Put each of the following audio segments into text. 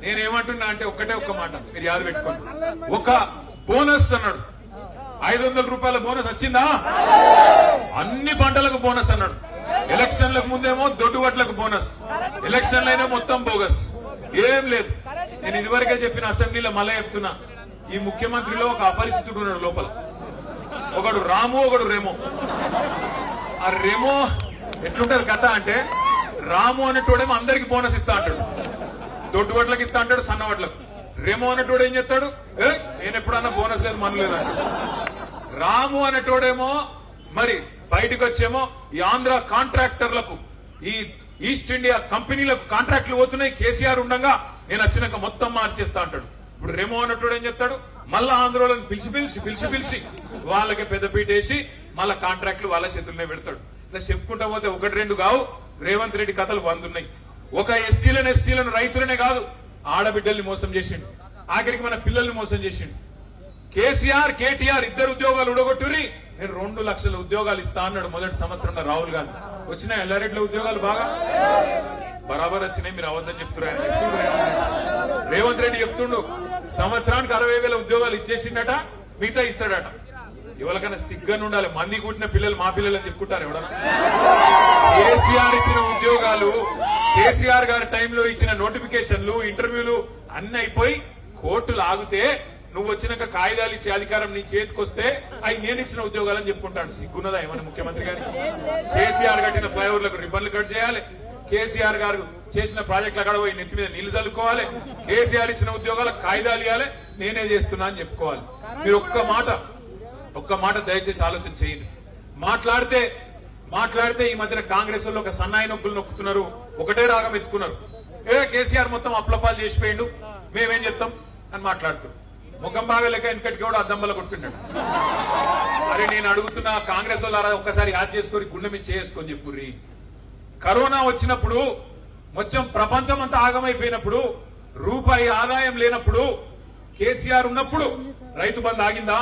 నేనేమంటున్నా అంటే ఒక్కటే ఒక్క మాట మీరు యాద పెట్టుకోండి. ఒక బోనస్ అన్నాడు, 500 రూపాయల బోనస్ వచ్చిందా? అన్ని పంటలకు బోనస్ అన్నాడు. ఎలక్షన్లకు ముందేమో దొడ్డువట్లకు బోనస్, ఎలక్షన్లైనా మొత్తం బోగస్, ఏం లేదు. నేను ఇదివరకే చెప్పిన అసెంబ్లీలో మళ్ళీ చెప్తున్నా, ఈ ముఖ్యమంత్రిలో ఒక అపరిచితుడు ఉన్నాడు లోపల. ఒకడు రాము, ఒకడు రెమో. ఆ రెమో ఎట్లుంటది కథ అంటే, రాము అనేటోడేమో అందరికి బోనస్ ఇస్తా అంటాడు, దొడ్డువట్లకు ఇస్తా అంటాడు, సన్నవట్లకు. రెమో అనేటోడు ఏం చెప్తాడు, నేను ఎప్పుడన్నా బోనస్ లేదు మన లేదు అంటాడు. రాము అనేటోడేమో మరి బయటకు వచ్చేమో ఈ ఆంధ్ర కాంట్రాక్టర్లకు, ఈ ఈస్ట్ ఇండియా కంపెనీలకు కాంట్రాక్టులు పోతున్నాయి, కేసీఆర్ ఉండగా నేను వచ్చినాక మొత్తం మార్చేస్తా అంటాడు. ఇప్పుడు రెమో అన్నట్టు ఏం చెప్తాడు, మళ్ళా ఆంధ్రోళ్ళని పిలిచి వాళ్ళకి పెద్దపీట వేసి మళ్ళా కాంట్రాక్టులు వాళ్ళ చేతుల్లోనే పెడతాడు. ఇలా చెప్పుకుంటా పోతే ఒకటి రెండు కావు, రేవంత్ రెడ్డి కథలు వందున్నాయి. ఒక ఎస్టీలను రైతులనే కాదు, ఆడబిడ్డల్ని మోసం చేసిండు, ఆఖరికి మన పిల్లల్ని మోసం చేసిండు. కేసీఆర్ కేటీఆర్ ఇద్దరు ఉద్యోగాలు ఉడగొట్టురి, నేను 2 లక్షల ఉద్యోగాలు ఇస్తా అన్నాడు మొదటి సంవత్సరంలో రాహుల్ గాంధీ. వచ్చినాయి ఎల్లారెడ్డిలో ఉద్యోగాలు బాగా బరాబర్ వచ్చినాయి. మీరు అవద్దని చెప్తున్నారు. రేవంత్ రెడ్డి చెప్తుండు సంవత్సరానికి 60,000 ఉద్యోగాలు ఇచ్చేసిండట, మిగతా ఇస్తాడట. ఎవరికైనా సిగ్గని ఉండాలి, మంది కుట్టిన పిల్లలు మా పిల్లలు అని చెప్పుకుంటారు ఎవడన్నా? కేసీఆర్ ఇచ్చిన ఉద్యోగాలు, కేసీఆర్ గారి టైంలో ఇచ్చిన నోటిఫికేషన్లు, ఇంటర్వ్యూలు అన్ని అయిపోయి కోర్టులు ఆగితే నువ్వు వచ్చినాక కాగితాలు ఇచ్చే అధికారం నీ చేతికొస్తే అవి నేను ఇచ్చిన ఉద్యోగాలని చెప్పుకుంటాడు. సిగ్గున్నదా ఏమన్నా ముఖ్యమంత్రి గారికి? కేసీఆర్ కట్టిన ఫ్లైఓవర్లకు రిబ్బన్లు కట్ చేయాలి, కేసీఆర్ గారు చేసిన ప్రాజెక్టులు అక్కడ పోయి నెత్తి మీద నీళ్లు చల్లుకోవాలి, కేసీఆర్ ఇచ్చిన ఉద్యోగాలకు కాగితాలు ఇవ్వాలి, నేనే చేస్తున్నా అని చెప్పుకోవాలి. మీరు ఒక్క మాట దయచేసి ఆలోచన చేయండి. మాట్లాడితే ఈ మధ్యన కాంగ్రెస్ వాళ్ళు ఒక సన్నాయి నొప్పులు నొక్కుతున్నారు, ఒకటే రాగం ఎత్తుకున్నారు. కేసీఆర్ మొత్తం అప్లపాలు చేసిపోయిండు, మేమేం చెప్తాం అని మాట్లాడుతున్నారు. ముఖం బాగా లెక్క వెనకటికి కూడా అద్దంబల కొట్టుకున్నాడు. అరే నేను అడుగుతున్నా, కాంగ్రెస్ వాళ్ళు ఒక్కసారి యాద్ చేసుకొని గుండె మీద చేసుకొని చెప్పుర్రి. కరోనా వచ్చినప్పుడు మొత్తం ప్రపంచం అంతా ఆగమైపోయినప్పుడు, రూపాయి ఆదాయం లేనప్పుడు, కేసీఆర్ ఉన్నప్పుడు రైతు బంధు ఆగిందా?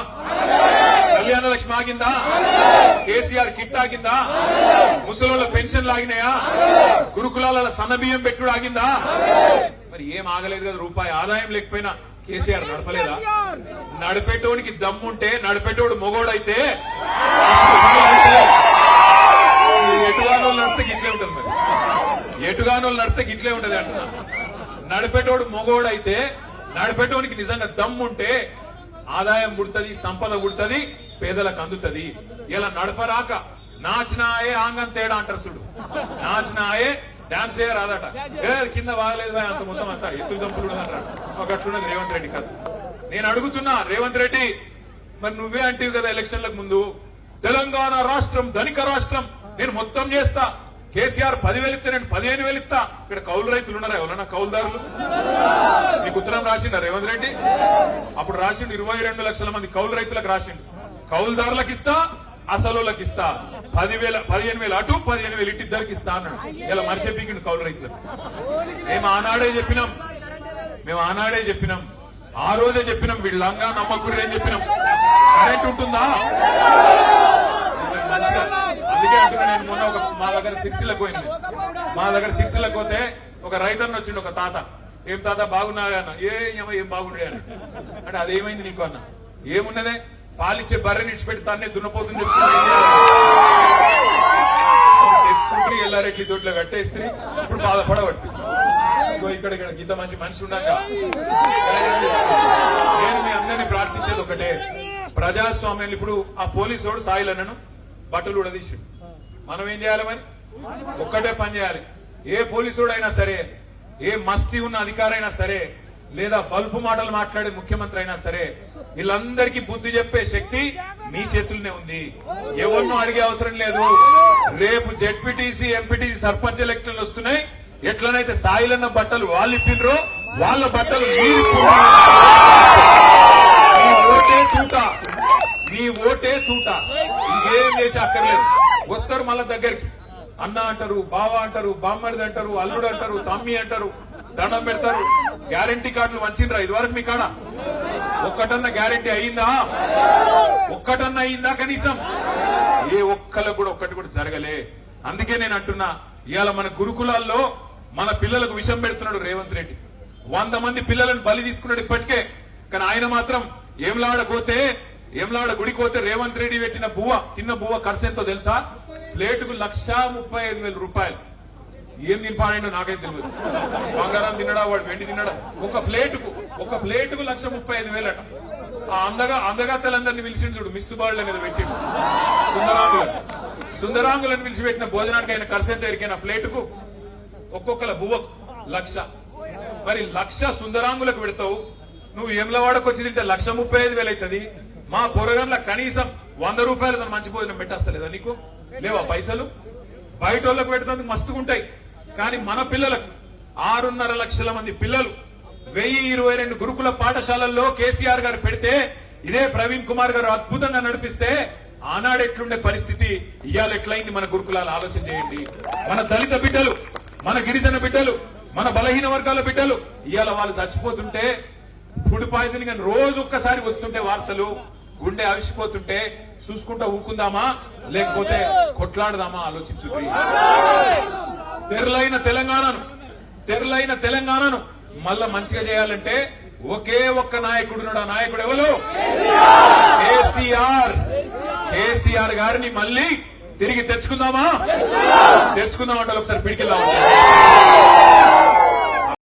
కళ్యాణ లక్ష్మి ఆగిందా? కేసీఆర్ కిట్ ఆగిందా? ముసలోళ్ళ పెన్షన్లు ఆగినాయా? గురుకులాల సన్నబియ్యం పెట్టుడు ఆగిందా? మరి ఏం ఆగలేదు కదా. రూపాయి ఆదాయం లేకపోయినా కేసీఆర్ నడపలేదా? నడిపేటోడికి దమ్ముంటే, నడిపేటోడు మొగోడైతే, ఎటుగానోళ్ళు నడితే గిట్లే ఉంటుంది. మరి ఎటుగానోళ్ళు నడితే గిట్లే ఉంటది అంటున్నా. నడిపేటోడు మొగోడైతే, నడిపేటోనికి నిజంగా దమ్ముంటే ఆదాయం పుడుతుంది, సంపద పుడుతుంది, పేదలకు అందుతుంది. ఇలా నడపరాక నాచినాయే ఆంగం తేడా అంటారు చూడు, నాచినాయే డాన్స్ చేయరాదట, కింద బాగలేదు అంత మొత్తం అంతా ఎత్తులు దంపులు అంటారు. ఒకట్లున్నది రేవంత్ రెడ్డి కథ. నేను అడుగుతున్నా రేవంత్ రెడ్డి, మరి నువ్వే అంటివి కదా ఎలక్షన్లకు ముందు, తెలంగాణ రాష్ట్రం ధనిక రాష్ట్రం, నేను మొత్తం చేస్తా, కేసీఆర్ 10,000 ఇస్తే నేను 15,000 ఇస్తా. ఇక్కడ కౌలు రైతులు ఉన్నారా ఎవరన్నా? కౌలుదారులు నీకు ఉత్తరం రాసిండా రేవంత్ రెడ్డి? అప్పుడు రాసిండు 22 లక్షల మంది కౌలు రైతులకు రాసిండు. కౌలుదారులకు ఇస్తా, అసలులకు ఇస్తా, 15,000 అటు 15,000 ఇటు ఇద్దరికి ఇస్తా అన్నాడు. ఇలా మనిషి కౌలు రైతులకు. మేము ఆనాడే చెప్పినాం, ఆ రోజే చెప్పినాం, వీళ్ళంగా నమ్మకూడదు అని చెప్పినాం. కరెంట్ ఉంటుందా? అందుకే అంటున్నా నేను. మొన్న మా దగ్గర సిరిసిల్లకు పోతే ఒక రైతన్న వచ్చిండు, ఒక తాత. ఏం తాత బాగున్నాయా అన్న? ఏం బాగుండే అన్న. అంటే అదేమైంది నీకు అన్న? ఏమున్నదే, పాలిచ్చే బర్రెని ఇచ్చిపెట్టి తానే దున్నపోతుంది తెచ్చుకుంటే ఎల్లారెడ్డి దొడ్లో కట్టేస్తే ఇప్పుడు బాధపడబట్టి ఇక్కడ ఇంత మంచి మనిషి ఉండగా నేను మీ అందరినీ ప్రార్థించేది ఒకటే, ప్రజాస్వామ్యం. ఇప్పుడు ఆ పోలీసు సాయిలన్నను బట్టలు ఉడదీసి మనం ఏం చేయాలి? మరి ఒక్కటే పని చేయాలి. ఏ పోలీసుడైనా సరే, ఏ మస్తీ ఉన్న అధికారైనా సరే, లేదా బల్పు మాటలు మాట్లాడే ముఖ్యమంత్రి అయినా సరే, వీళ్ళందరికీ బుద్ధి చెప్పే శక్తి మీ చేతుల్లోనే ఉంది. ఎవరినో అడిగే అవసరం లేదు. రేపు జెడ్పీటీసీ, ఎంపీటీసీ, సర్పంచ్ ఎలక్షన్లు వస్తున్నాయి. ఎట్లనైతే సాయిలన్న బట్టలు వాళ్ళు ఇప్పినరో వాళ్ళ బట్టలు మీ ఓటే తూట. ఇంకేం చేసి అక్కర్లేదు. వస్తారు మళ్ళా దగ్గరికి, అన్న అంటారు, బావ అంటారు, బామ్మడిది అంటారు, అల్లుడు అంటారు, తమ్మి అంటారు, దండం పెడతారు. గ్యారంటీ కార్డులు వంచిండ్రా ఇదివరకు మీ కాడ? ఒక్కటన్నా గ్యారంటీ అయిందా కనీసం? ఏ ఒక్కలకు కూడా ఒక్కటి కూడా జరగలే. అందుకే నేను అంటున్నా, ఇవాళ మన గురుకులాల్లో మన పిల్లలకు విషం పెడుతున్నాడు రేవంత్ రెడ్డి. 100 మంది పిల్లలను బలి తీసుకున్నాడు ఇప్పటికే. కానీ ఆయన మాత్రం ఏమ్లాడ గుడికి పోతే రేవంత్ రెడ్డి పెట్టిన తిన్న బువ్వ ఖర్చు ఎంతో తెలుసా? ప్లేటుకు 1,35,000 రూపాయలు. ఏం తినిపాడో నాకైతే తెలియదు. బంగారం తినడా, వాడు వెండి తినడా? ఒక ప్లేటుకు 1,35,000 అట. ఆ అందగాతలందరినీ పిలిచిండు చూడు, మిస్సుబాళ్ల మీద పెట్టిండు. సుందరాంగులను పిలిచిపెట్టిన భోజనానికి ఆయన ఖర్చు ఎంత ఎరికైనా ప్లేటుకు ఒక్కొక్కల బువ్వకు 1,00,000. మరి 1,00,000 సుందరాంగులకు పెడతావు, నువ్వు ఏమ్లవాడకు వచ్చి తింటే 1,35,000 అవుతుంది. మా పొరగంల కనీసం 100 రూపాయలతో మంచి భోజనం పెట్టేస్తలేదా నీకు? లేవా పైసలు? బయట వాళ్ళకు పెట్టేందుకు మస్తుగుంటాయి. కానీ మన పిల్లలకు 6.5 లక్షల మంది పిల్లలు 1022 గురుకుల పాఠశాలల్లో కేసీఆర్ గారు పెడితే, ఇదే ప్రవీణ్ కుమార్ గారు అద్భుతంగా నడిపిస్తే ఆనాడు ఎట్లుండే పరిస్థితి, ఇవాళ ఎట్లయింది మన గురుకులాలు ఆలోచన చేయండి. మన దళిత బిడ్డలు, మన గిరిజన బిడ్డలు, మన బలహీన వర్గాల బిడ్డలు ఇవాళ వాళ్ళు చచ్చిపోతుంటే, ఫుడ్ పాయిజనింగ్ అని రోజు ఒక్కసారి వస్తుంటే వార్తలు, గుండె అవిసిపోతుంటే చూసుకుంటా ఊకుందామా లేకపోతే కొట్లాడదామా ఆలోచించుద్ది. తెరలైన తెలంగాణను మళ్ళా మంచిగా చేయాలంటే ఒకే ఒక్క నాయకుడున్నాడు. ఆ నాయకుడు ఎవరు? కేసీఆర్ గారిని మళ్ళీ తిరిగి తెచ్చుకుందామంటే ఒకసారి పిడికిలా